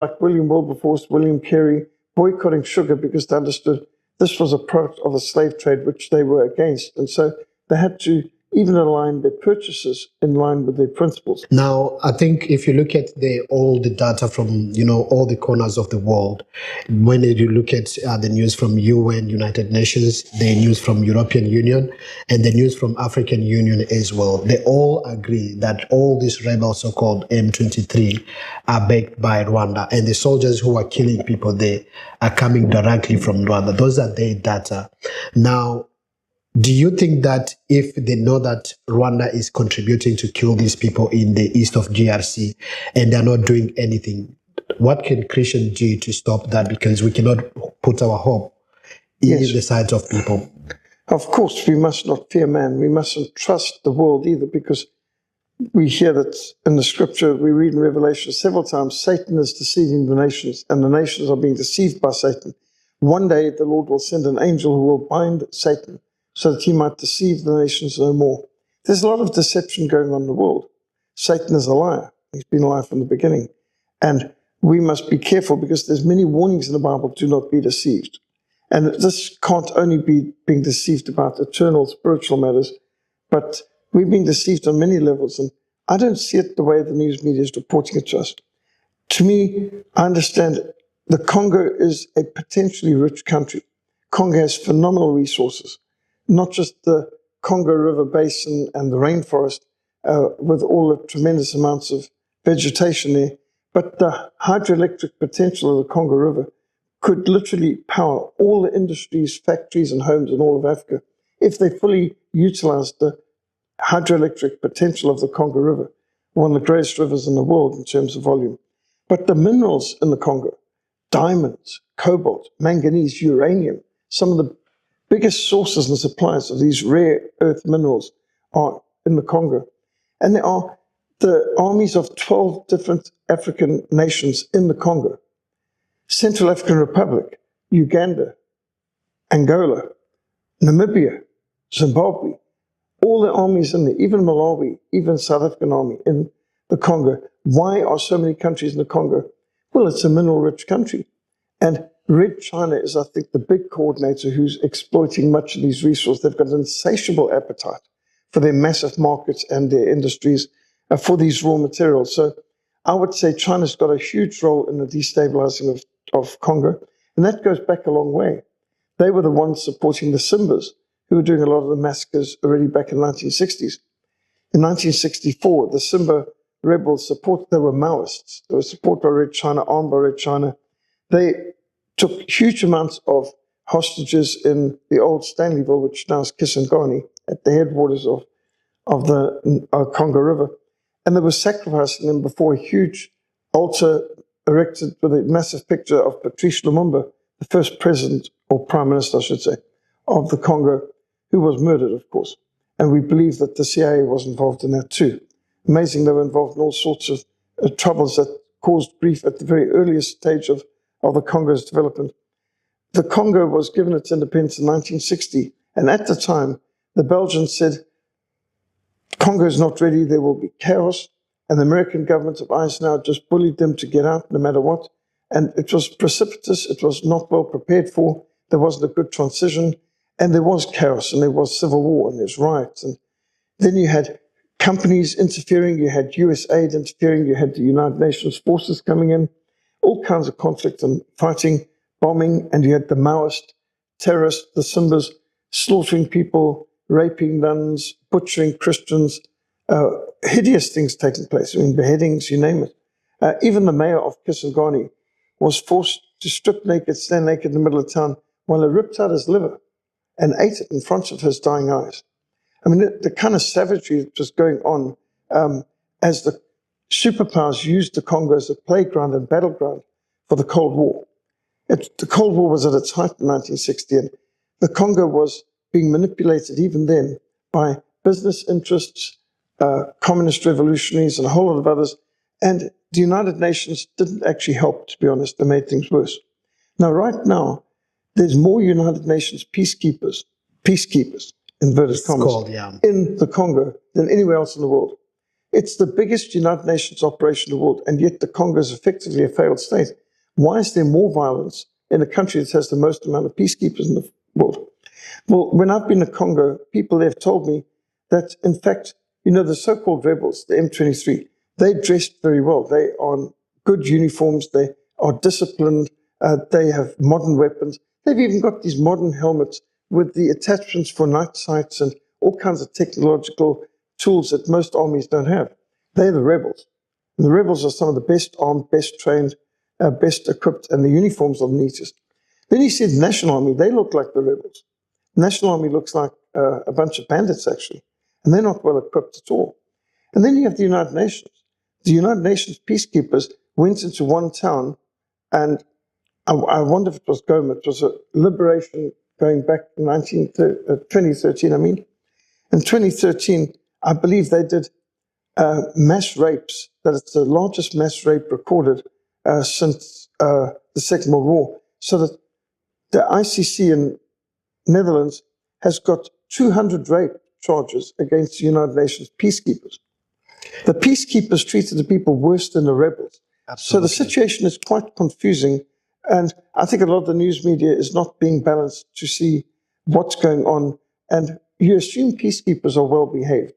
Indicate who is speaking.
Speaker 1: like William Wilberforce, William Carey, boycotting sugar because they understood this was a product of the slave trade which they were against. And so they had to even align their purchases in line with their principles.
Speaker 2: Now, I think if you look at all the data from, all the corners of the world, when you look at the news from UN, United Nations, the news from European Union, and the news from African Union as well, they all agree that all these rebels, so-called M23, are backed by Rwanda, and the soldiers who are killing people there are coming directly from Rwanda. Those are their data. Now, do you think that if they know that Rwanda is contributing to kill these people in the east of GRC and they're not doing anything, what can Christians do to stop that? Because we cannot put our hope in the sides of people.
Speaker 1: Of course, we must not fear man. We mustn't trust the world either, because we hear that in the scripture, we read in Revelation several times, Satan is deceiving the nations, and the nations are being deceived by Satan. One day, the Lord will send an angel who will bind Satan, so that he might deceive the nations no more. There's a lot of deception going on in the world. Satan is a liar. He's been a liar from the beginning. And we must be careful, because there's many warnings in the Bible, do not be deceived. And this can't only be being deceived about eternal spiritual matters, but we've been deceived on many levels. And I don't see it the way the news media is reporting it to us. To me, I understand the Congo is a potentially rich country. Congo has phenomenal resources. Not just the Congo River Basin and the rainforest with all the tremendous amounts of vegetation there, but the hydroelectric potential of the Congo River could literally power all the industries, factories, and homes in all of Africa if they fully utilized the hydroelectric potential of the Congo River, one of the greatest rivers in the world in terms of volume. But the minerals in the Congo, diamonds, cobalt, manganese, uranium, some of the biggest sources and suppliers of these rare earth minerals are in the Congo. And there are the armies of 12 different African nations in the Congo. Central African Republic, Uganda, Angola, Namibia, Zimbabwe, all the armies in there, even Malawi, even South African army in the Congo. Why are so many countries in the Congo? Well, it's a mineral-rich country. And Red China is, I think, the big coordinator who's exploiting much of these resources. They've got an insatiable appetite for their massive markets and their industries for these raw materials. So I would say China's got a huge role in the destabilizing of Congo, and that goes back a long way. They were the ones supporting the Simbas, who were doing a lot of the massacres already back in the 1960s. In 1964, the Simba rebels they were Maoists. They were supported by Red China, armed by Red China. They took huge amounts of hostages in the old Stanleyville, which now is Kisangani, at the headwaters of the Congo River. And they were sacrificing them before a huge altar erected with a massive picture of Patrice Lumumba, the first president, or prime minister, I should say, of the Congo, who was murdered, of course. And we believe that the CIA was involved in that too. Amazing, they were involved in all sorts of troubles that caused grief at the very earliest stage of the Congo's development. The Congo was given its independence in 1960, and at the time, the Belgians said, Congo is not ready, there will be chaos, and the American government of Eisenhower just bullied them to get out no matter what, and it was precipitous, it was not well prepared for, there wasn't a good transition, and there was chaos, and there was civil war, and there's riots, and then you had companies interfering, you had US aid interfering, you had the United Nations forces coming in, all kinds of conflict and fighting, bombing, and you had the Maoist terrorists, the Simbas, slaughtering people, raping nuns, butchering Christians, hideous things taking place. I mean, beheadings, you name it. Even the mayor of Kisangani was forced to strip naked, stand naked in the middle of town while they ripped out his liver and ate it in front of his dying eyes. I mean, the kind of savagery that was going on as the superpowers used the Congo as a playground and battleground for the Cold War. The Cold War was at its height in 1960, and the Congo was being manipulated even then by business interests, communist revolutionaries, and a whole lot of others. And the United Nations didn't actually help, to be honest. They made things worse. Now, right now, there's more United Nations peacekeepers, inverted commas, in the Congo than anywhere else in the world. It's the biggest United Nations operation in the world, and yet the Congo is effectively a failed state. Why is there more violence in a country that has the most amount of peacekeepers in the world? Well, when I've been to Congo, people there have told me that, in fact, the so-called rebels, the M23, they dressed very well. They are in good uniforms. They are disciplined. They have modern weapons. They've even got these modern helmets with the attachments for night sights and all kinds of technological tools that most armies don't have. They're the rebels. And the rebels are some of the best armed, best trained, best equipped, and the uniforms are the neatest. Then he said National Army, they look like the rebels. National Army looks like a bunch of bandits, actually, and they're not well equipped at all. And then you have the United Nations. The United Nations peacekeepers went into one town, and I wonder if it was Goma. It was a liberation going back in 2013, I mean. In 2013, I believe they did mass rapes, that it's the largest mass rape recorded since the Second World War, so that the ICC in Netherlands has got 200 rape charges against the United Nations peacekeepers. The peacekeepers treated the people worse than the rebels.
Speaker 2: Absolutely.
Speaker 1: So the situation is quite confusing, and I think a lot of the news media is not being balanced to see what's going on, and you assume peacekeepers are well behaved.